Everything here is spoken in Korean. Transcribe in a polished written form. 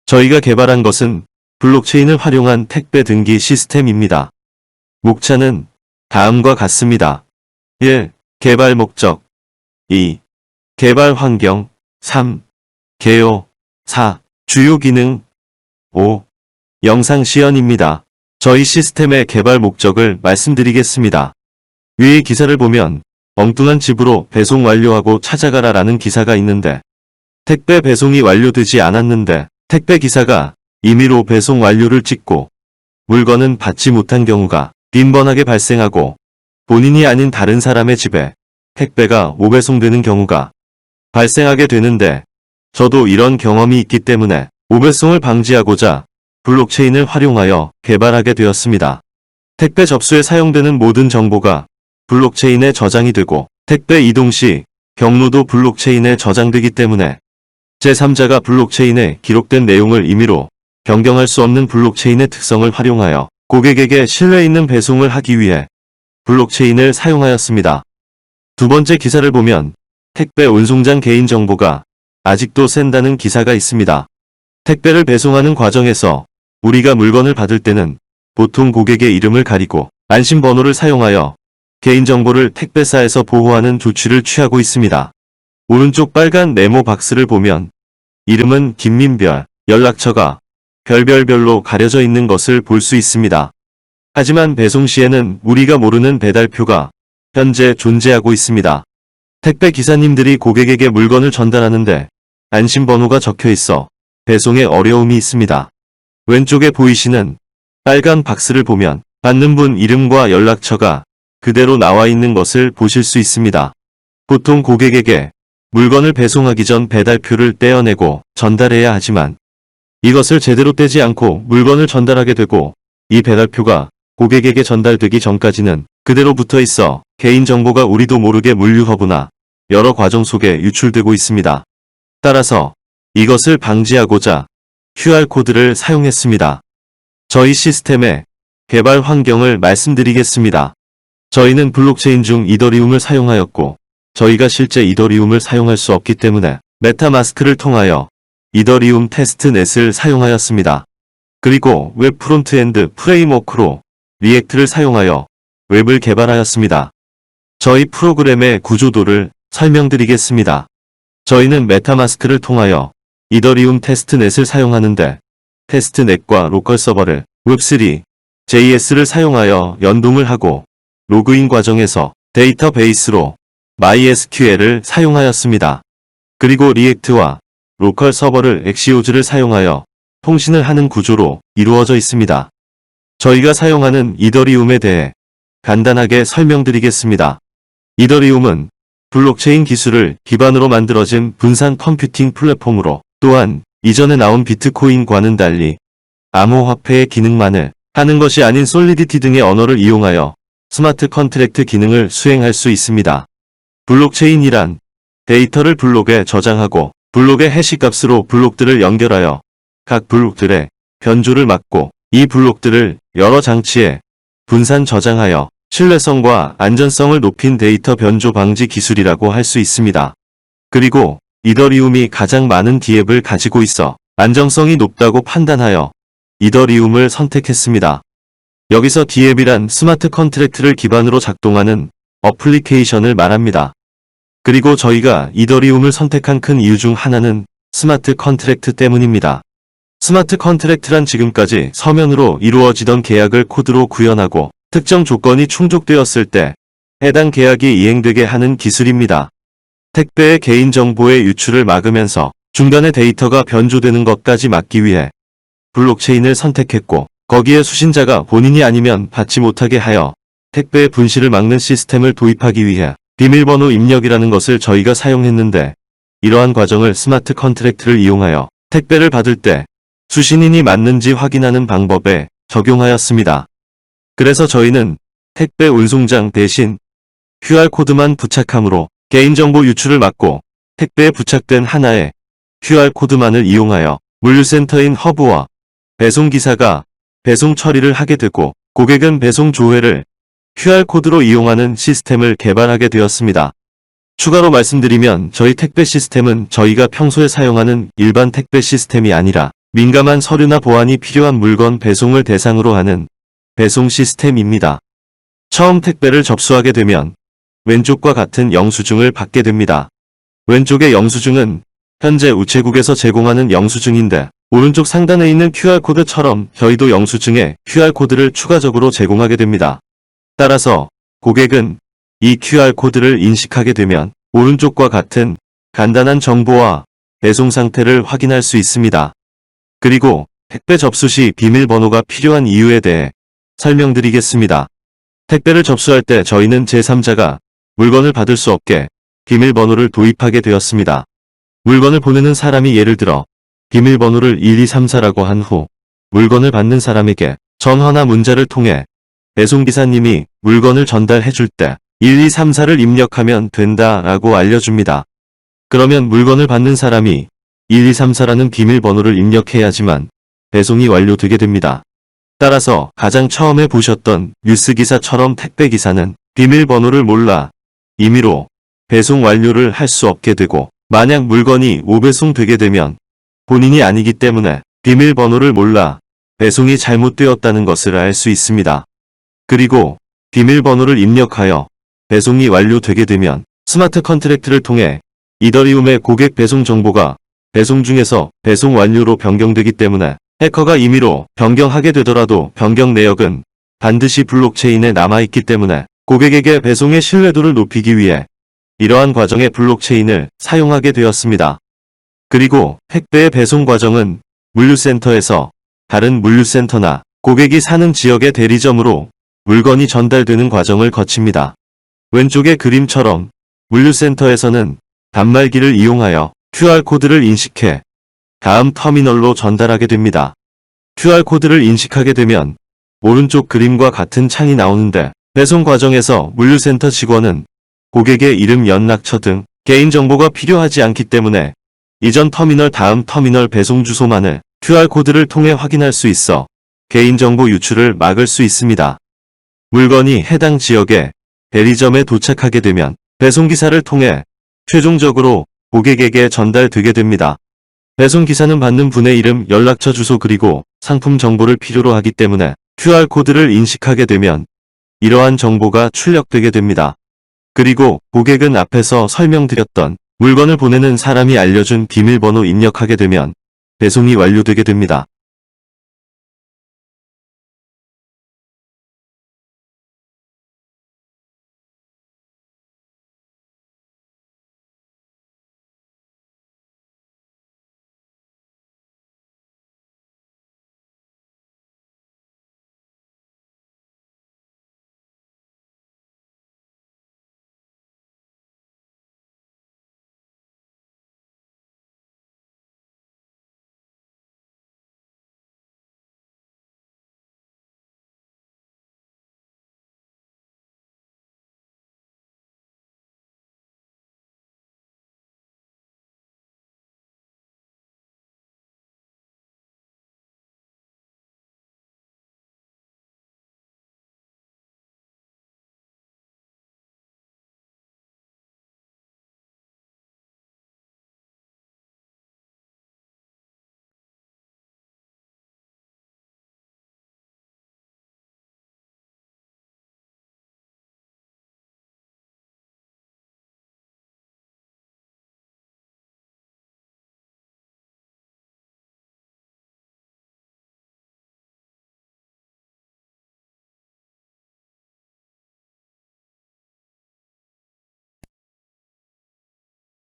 저희가 개발한 것은 블록체인을 활용한 택배 등기 시스템입니다. 목차는 다음과 같습니다. 1. 개발 목적 2. 개발 환경 3. 개요 4. 주요 기능 5. 영상 시연입니다. 저희 시스템의 개발 목적을 말씀드리겠습니다. 위의 기사를 보면 엉뚱한 집으로 배송 완료하고 찾아가라 라는 기사가 있는데 택배 배송이 완료되지 않았는데 택배 기사가 임의로 배송 완료를 찍고 물건은 받지 못한 경우가 빈번하게 발생하고 본인이 아닌 다른 사람의 집에 택배가 오배송되는 경우가 발생하게 되는데 저도 이런 경험이 있기 때문에 오배송을 방지하고자 블록체인을 활용하여 개발하게 되었습니다. 택배 접수에 사용되는 모든 정보가 블록체인에 저장이 되고 택배 이동 시 경로도 블록체인에 저장되기 때문에 제3자가 블록체인에 기록된 내용을 임의로 변경할 수 없는 블록체인의 특성을 활용하여 고객에게 신뢰 있는 배송을 하기 위해 블록체인을 사용하였습니다. 두 번째 기사를 보면 택배 운송장 개인정보가 아직도 샌다는 기사가 있습니다. 택배를 배송하는 과정에서 우리가 물건을 받을 때는 보통 고객의 이름을 가리고 안심번호를 사용하여 개인정보를 택배사에서 보호하는 조치를 취하고 있습니다. 오른쪽 빨간 네모 박스를 보면 이름은 김민별, 연락처가 별별별로 가려져 있는 것을 볼 수 있습니다. 하지만 배송 시에는 우리가 모르는 배달표가 현재 존재하고 있습니다. 택배 기사님들이 고객에게 물건을 전달하는데 안심번호가 적혀 있어 배송에 어려움이 있습니다. 왼쪽에 보이시는 빨간 박스를 보면 받는 분 이름과 연락처가 그대로 나와 있는 것을 보실 수 있습니다. 보통 고객에게 물건을 배송하기 전 배달표를 떼어내고 전달해야 하지만 이것을 제대로 떼지 않고 물건을 전달하게 되고 이 배달표가 고객에게 전달되기 전까지는 그대로 붙어 있어 개인정보가 우리도 모르게 물류 허브나 여러 과정 속에 유출되고 있습니다. 따라서 이것을 방지하고자 QR코드를 사용했습니다. 저희 시스템의 개발 환경을 말씀드리겠습니다. 저희는 블록체인 중 이더리움을 사용하였고 저희가 실제 이더리움을 사용할 수 없기 때문에 메타마스크를 통하여 이더리움 테스트넷을 사용하였습니다. 그리고 웹 프론트엔드 프레임워크로 리액트를 사용하여 웹을 개발하였습니다. 저희 프로그램의 구조도를 설명드리겠습니다. 저희는 메타마스크를 통하여 이더리움 테스트넷을 사용하는데 테스트넷과 로컬 서버를 웹3, JS를 사용하여 연동을 하고 로그인 과정에서 데이터베이스로 MySQL을 사용하였습니다. 그리고 리액트와 로컬 서버를 엑시오즈를 사용하여 통신을 하는 구조로 이루어져 있습니다. 저희가 사용하는 이더리움에 대해 간단하게 설명드리겠습니다. 이더리움은 블록체인 기술을 기반으로 만들어진 분산 컴퓨팅 플랫폼으로 또한 이전에 나온 비트코인과는 달리 암호화폐의 기능만을 하는 것이 아닌 솔리디티 등의 언어를 이용하여 스마트 컨트랙트 기능을 수행할 수 있습니다. 블록체인이란 데이터를 블록에 저장하고 블록의 해시값으로 블록들을 연결하여 각 블록들의 변조를 막고 이 블록들을 여러 장치에 분산 저장하여 신뢰성과 안전성을 높인 데이터 변조 방지 기술이라고 할 수 있습니다. 그리고 이더리움이 가장 많은 디앱을 가지고 있어 안정성이 높다고 판단하여 이더리움을 선택했습니다. 여기서 디앱이란 스마트 컨트랙트를 기반으로 작동하는 어플리케이션을 말합니다. 그리고 저희가 이더리움을 선택한 큰 이유 중 하나는 스마트 컨트랙트 때문입니다. 스마트 컨트랙트란 지금까지 서면으로 이루어지던 계약을 코드로 구현하고 특정 조건이 충족되었을 때 해당 계약이 이행되게 하는 기술입니다. 택배의 개인정보의 유출을 막으면서 중간에 데이터가 변조되는 것까지 막기 위해 블록체인을 선택했고 거기에 수신자가 본인이 아니면 받지 못하게 하여 택배의 분실을 막는 시스템을 도입하기 위해 비밀번호 입력이라는 것을 저희가 사용했는데 이러한 과정을 스마트 컨트랙트를 이용하여 택배를 받을 때 수신인이 맞는지 확인하는 방법에 적용하였습니다. 그래서 저희는 택배 운송장 대신 QR코드만 부착함으로 개인정보 유출을 막고 택배에 부착된 하나의 QR코드만을 이용하여 물류센터인 허브와 배송기사가 배송 처리를 하게 되고 고객은 배송 조회를 QR코드로 이용하는 시스템을 개발하게 되었습니다. 추가로 말씀드리면 저희 택배 시스템은 저희가 평소에 사용하는 일반 택배 시스템이 아니라 민감한 서류나 보안이 필요한 물건 배송을 대상으로 하는 배송 시스템입니다. 처음 택배를 접수하게 되면 왼쪽과 같은 영수증을 받게 됩니다. 왼쪽의 영수증은 현재 우체국에서 제공하는 영수증인데 오른쪽 상단에 있는 QR코드처럼 저희도 영수증에 QR코드를 추가적으로 제공하게 됩니다. 따라서 고객은 이 QR코드를 인식하게 되면 오른쪽과 같은 간단한 정보와 배송 상태를 확인할 수 있습니다. 그리고 택배 접수 시 비밀번호가 필요한 이유에 대해 설명드리겠습니다. 택배를 접수할 때 저희는 제3자가 물건을 받을 수 없게 비밀번호를 도입하게 되었습니다. 물건을 보내는 사람이 예를 들어 비밀번호를 1234라고 한 후 물건을 받는 사람에게 전화나 문자를 통해 배송기사님이 물건을 전달해 줄 때 1234를 입력하면 된다라고 알려줍니다. 그러면 물건을 받는 사람이 1234라는 비밀번호를 입력해야지만 배송이 완료되게 됩니다. 따라서 가장 처음에 보셨던 뉴스기사처럼 택배기사는 비밀번호를 몰라 임의로 배송 완료를 할 수 없게 되고 만약 물건이 오배송되게 되면 본인이 아니기 때문에 비밀번호를 몰라 배송이 잘못되었다는 것을 알 수 있습니다. 그리고 비밀번호를 입력하여 배송이 완료되게 되면 스마트 컨트랙트를 통해 이더리움의 고객 배송 정보가 배송 중에서 배송 완료로 변경되기 때문에 해커가 임의로 변경하게 되더라도 변경 내역은 반드시 블록체인에 남아있기 때문에 고객에게 배송의 신뢰도를 높이기 위해 이러한 과정의 블록체인을 사용하게 되었습니다. 그리고 택배의 배송 과정은 물류센터에서 다른 물류센터나 고객이 사는 지역의 대리점으로 물건이 전달되는 과정을 거칩니다. 왼쪽의 그림처럼 물류센터에서는 단말기를 이용하여 QR코드를 인식해 다음 터미널로 전달하게 됩니다. QR코드를 인식하게 되면 오른쪽 그림과 같은 창이 나오는데 배송 과정에서 물류센터 직원은 고객의 이름, 연락처 등 개인정보가 필요하지 않기 때문에 이전 터미널 다음 터미널 배송 주소만을 QR코드를 통해 확인할 수 있어 개인정보 유출을 막을 수 있습니다. 물건이 해당 지역의 대리점에 도착하게 되면 배송기사를 통해 최종적으로 고객에게 전달되게 됩니다. 배송기사는 받는 분의 이름, 연락처, 주소 그리고 상품 정보를 필요로 하기 때문에 QR코드를 인식하게 되면 이러한 정보가 출력되게 됩니다. 그리고 고객은 앞에서 설명드렸던 물건을 보내는 사람이 알려준 비밀번호 입력하게 되면 배송이 완료되게 됩니다.